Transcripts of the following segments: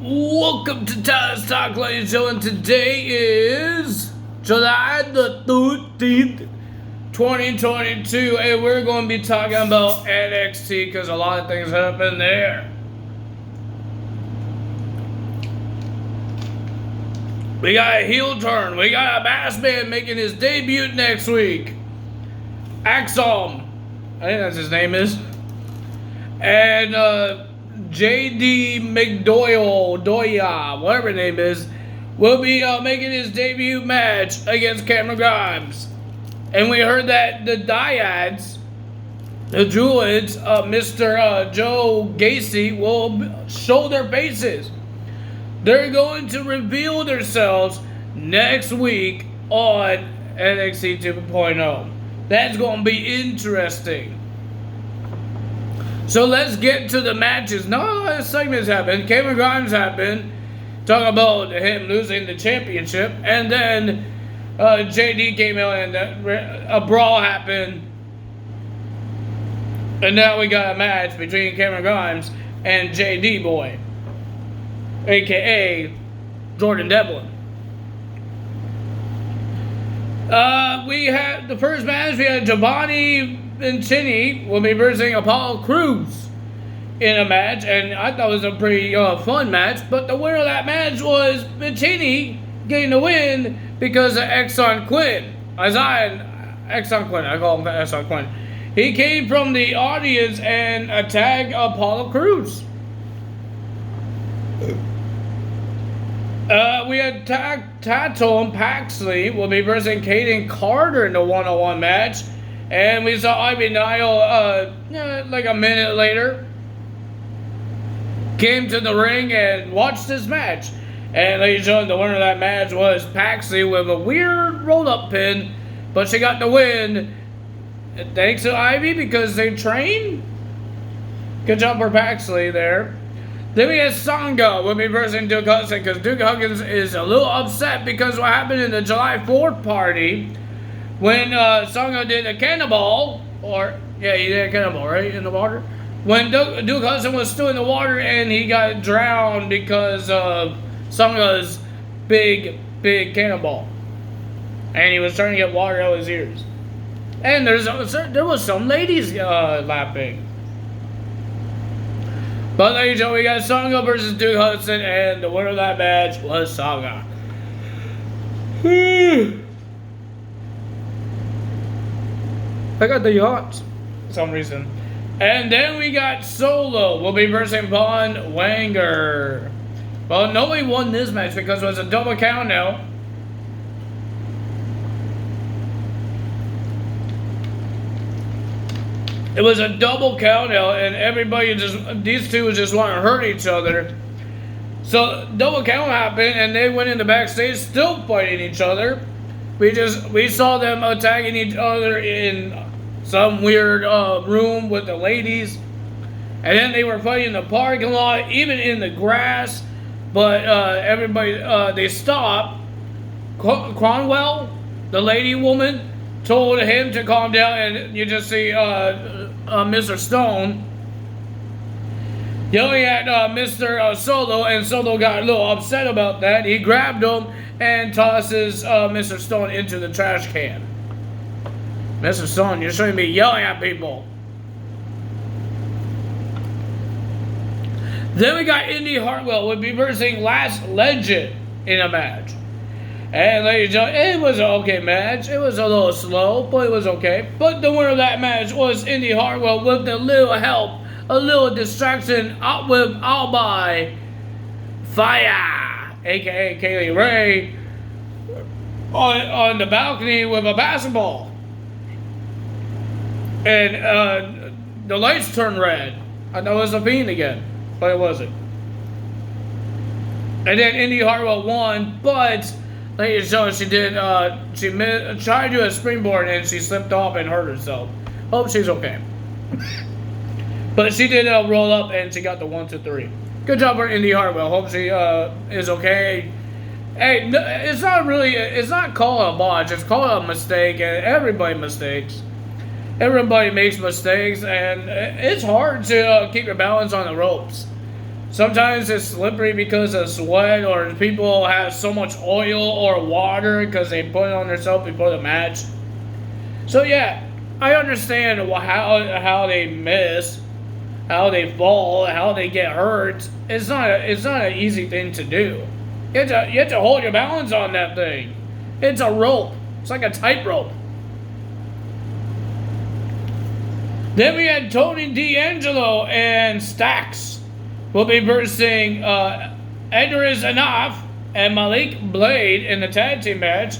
Welcome to Tyler's Talk, ladies and gentlemen. Today is July the 13th, 2022, and we're going to be talking about NXT because a lot of things happen there. We got a heel turn. We got a masked man making his debut next week. Axom, I think that's his name is. And JD Doya, whatever his name is, will be making his debut match against Cameron Grimes. And we heard that the Dyads, the Druids, Mr. Joe Gacy, will show their faces. They're going to reveal themselves next week on NXT 2.0. That's going to be interesting. So let's get to the matches. No segments happened. Cameron Grimes happened. Talking about him losing the championship. And then JD came out and a brawl happened. And now we got a match between Cameron Grimes and JD Boy, a.k.a. Jordan Devlin. We had the first match. We had Giovanni Vincini will be versing Apollo Crews in a match, and I thought it was a pretty fun match. But the winner of that match was Vincini getting the win because of Exxon Quinn. Exxon Quinn, I call him Exxon Quinn. He came from the audience and attacked Apollo Crews. We had Tatum Paxley will be versing Kaden Carter in the one-on-one match. And we saw Ivy Nile, like a minute later, came to the ring and watched this match. And ladies and gentlemen, the winner of that match was Paxley with a weird roll-up pin, but she got the win. Thanks to Ivy because they train. Good job for Paxley there. Then we had Sangha will be versing Duke Hudson because Duke Huggins is a little upset because what happened in the July 4th party when Sangha did a cannonball, he did a cannonball, right, in the water? When Duke Hudson was still in the water and he got drowned because of Sangha's big cannonball. And he was trying to get water out of his ears. And there was some ladies laughing. But ladies and gentlemen, we got Sangha versus Duke Hudson, and the winner of that match was Sangha. I got the yachts for some reason. And then we got Solo will be versing Von Wanger. Well, nobody won this match because it was a double count now. It was a double count out, and these two just want to hurt each other. So double count happened, and they went in the backstage, still fighting each other. We saw them attacking each other in some weird room with the ladies, and then they were fighting in the parking lot, even in the grass. But everybody they stopped. Cromwell, the lady woman, told him to calm down, and you just see Mr. Stone yelling at Mr. Solo, and Solo got a little upset about that. He grabbed him and tosses Mr. Stone into the trash can. Mr. Stone, you're showing me yelling at people. Then we got Indy Hartwell would be versing Last Legend in a match. And ladies and gentlemen, it was an okay match. It was a little slow, but it was okay. But the winner of that match was Indy Hartwell with a little help, a little distraction out by Fire, aka Kaylee Ray, on the balcony with a basketball. And the lights turned red. I thought it was a Fiend again, but it wasn't. And then Indy Hartwell won, but ladies and gentlemen, she tried to do a springboard and she slipped off and hurt herself. Hope she's okay. But she did roll up and she got the 1, 2, 3. Good job for Indy Hartwell. Hope she is okay. Hey, it's not called a botch. It's called a mistake, and everybody mistakes. Everybody makes mistakes, and it's hard to keep your balance on the ropes. Sometimes it's slippery because of sweat, or people have so much oil or water because they put it on themselves before the match. So yeah, I understand how they miss, how they fall, how they get hurt. It's not an easy thing to do. You have to hold your balance on that thing. It's a rope. It's like a tightrope. Then we had Tony D'Angelo and Stax will be versing Edris Enough and Malik Blade in the tag team match.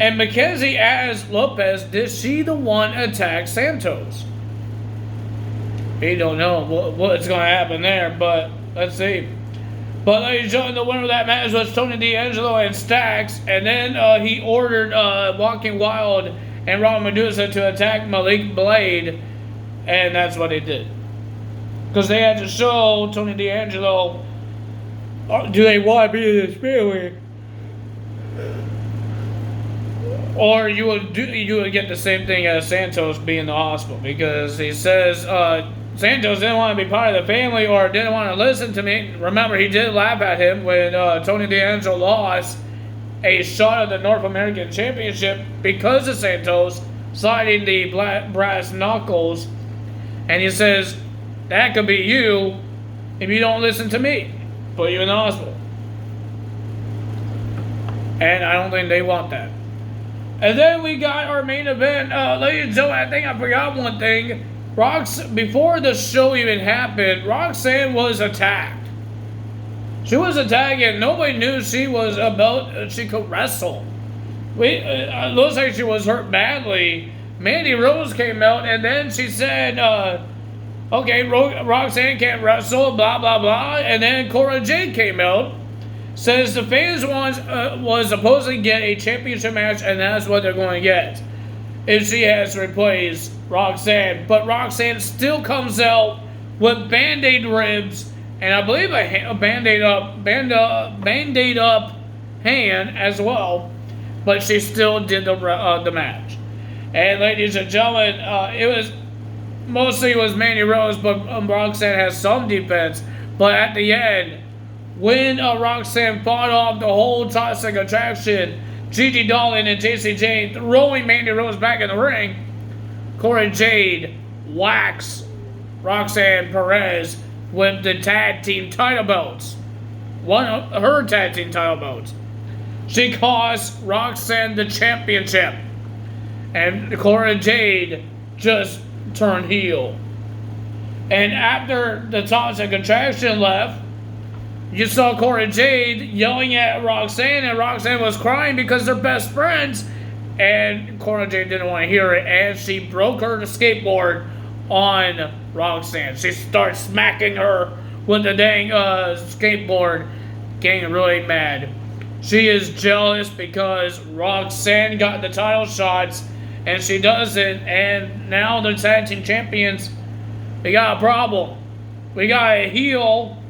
And Mackenzie asks Lopez, did she the one attack Santos? We don't know what's going to happen there, but let's see. But ladies and gentlemen, the winner of that match was Tony D'Angelo and Stax. And then he ordered Walking Wild and Ron Medusa to attack Malik Blade. And that's what they did. Because they had to show Tony D'Angelo, do they want to be in this family? Or you would get the same thing as Santos being in the hospital. Because he says Santos didn't want to be part of the family or didn't want to listen to me. Remember, he did laugh at him when Tony D'Angelo lost a shot at the North American Championship because of Santos sliding the brass knuckles. And he says, that could be you if you don't listen to me. Put you in the hospital. And I don't think they want that. And then we got our main event. Ladies and gentlemen, I think I forgot one thing. Before the show even happened, Roxanne was attacked. She was attacked and nobody knew she could wrestle. It looks like she was hurt badly. Mandy Rose came out and then she said, okay, Roxanne can't wrestle, blah, blah, blah. And then Cora Jade came out, says the fans was supposedly get a championship match and that's what they're going to get if she has to replace Roxanne. But Roxanne still comes out with Band-Aid ribs and I believe a Band-Aid up hand as well. But she still did the match. And ladies and gentlemen, it was Mandy Rose, but Roxanne has some defense. But at the end, when Roxanne fought off the whole toxic attraction, Gigi Dolan and JC Jane throwing Mandy Rose back in the ring, Cora Jade whacks Roxanne Perez with the tag team title belts. One of her tag team title belts. She cost Roxanne the championship. And Cora Jade just turned heel. And after the toxic attraction left, you saw Cora Jade yelling at Roxanne, and Roxanne was crying because they're best friends. And Cora Jade didn't want to hear it, and she broke her skateboard on Roxanne. She starts smacking her with the dang skateboard, getting really mad. She is jealous because Roxanne got the title shots and she doesn't, and now the tag team champions, we got a problem. We got a heel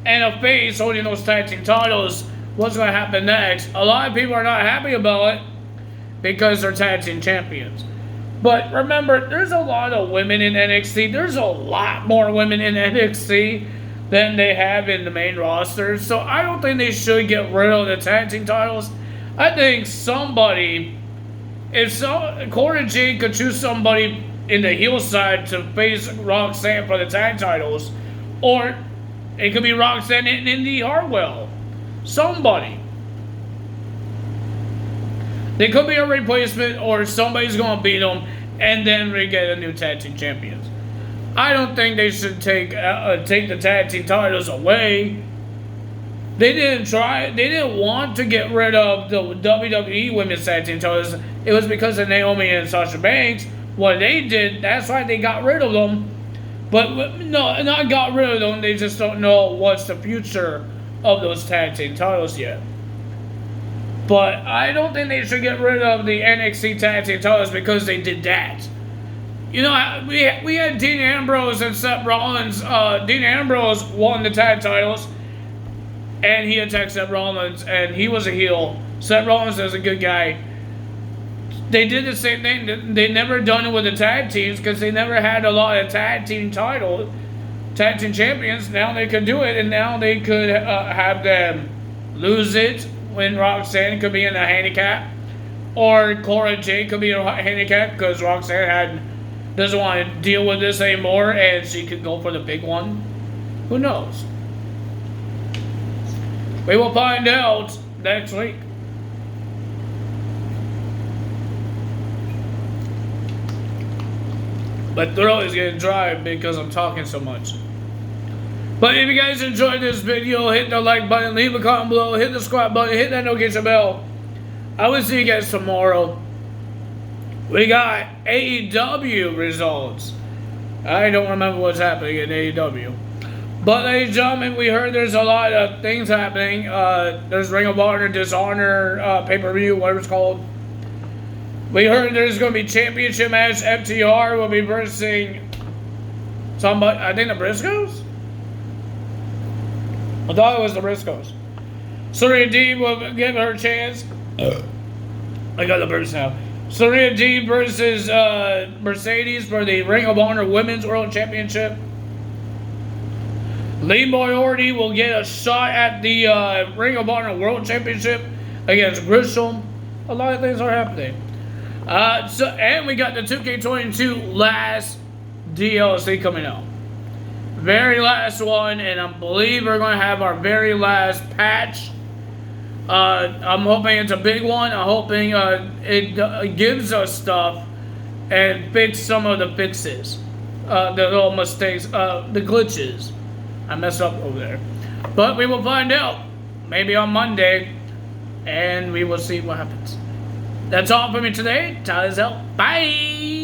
and a face holding those tag team titles. What's going to happen next? A lot of people are not happy about it because they're tag team champions. But remember, there's a lot of women in NXT. There's a lot more women in NXT than they have in the main roster. So I don't think they should get rid of the tag team titles. I think Cora Jade could choose somebody in the heel side to face Roxanne for the tag titles. Or it could be Roxanne and Indy Hartwell. Somebody. They could be a replacement or somebody's going to beat them and then we get a new tag team champions. I don't think they should take the tag team titles away. They didn't try. They didn't want to get rid of the WWE Women's Tag Team titles. It was because of Naomi and Sasha Banks. What they did, that's why they got rid of them. But no, not got rid of them. They just don't know what's the future of those tag team titles yet. But I don't think they should get rid of the NXT tag team titles because they did that. You know, we had Dean Ambrose and Seth Rollins. Dean Ambrose won the tag titles, and he attacked Seth Rollins, and he was a heel. Seth Rollins is a good guy. They did the same thing. They never done it with the tag teams because they never had a lot of tag team titles. tag team champions. Now they could do it, and now they could have them lose it when Roxanne could be in a handicap, or Cora Jade could be in a handicap because Roxanne doesn't want to deal with this anymore, and she could go for the big one. Who knows? We will find out next week. My throat is getting dry because I'm talking so much. But if you guys enjoyed this video, hit the like button, leave a comment below, hit the subscribe button, hit that notification bell. I will see you guys tomorrow. We got AEW results. I don't remember what's happening in AEW. But ladies and gentlemen, we heard there's a lot of things happening. There's Ring of Honor, Dishonor, pay-per-view, whatever it's called. We heard there's going to be championship match. FTR will be versus somebody. I think the Briscoes? I thought it was the Briscoes. Serena Deeb will give her a chance. I got the burst now. Serena Deeb versus Mercedes for the Ring of Honor Women's World Championship. Lee Moriarty will get a shot at the Ring of Honor World Championship against Grisham. A lot of things are happening. And we got the 2K22 last DLC coming out. Very last one, and I believe we're going to have our very last patch. I'm hoping it's a big one. I'm hoping it gives us stuff and fix some of the fixes. The little mistakes, the glitches. I messed up over there. But we will find out. Maybe on Monday. And we will see what happens. That's all for me today. Tyler's out. Bye!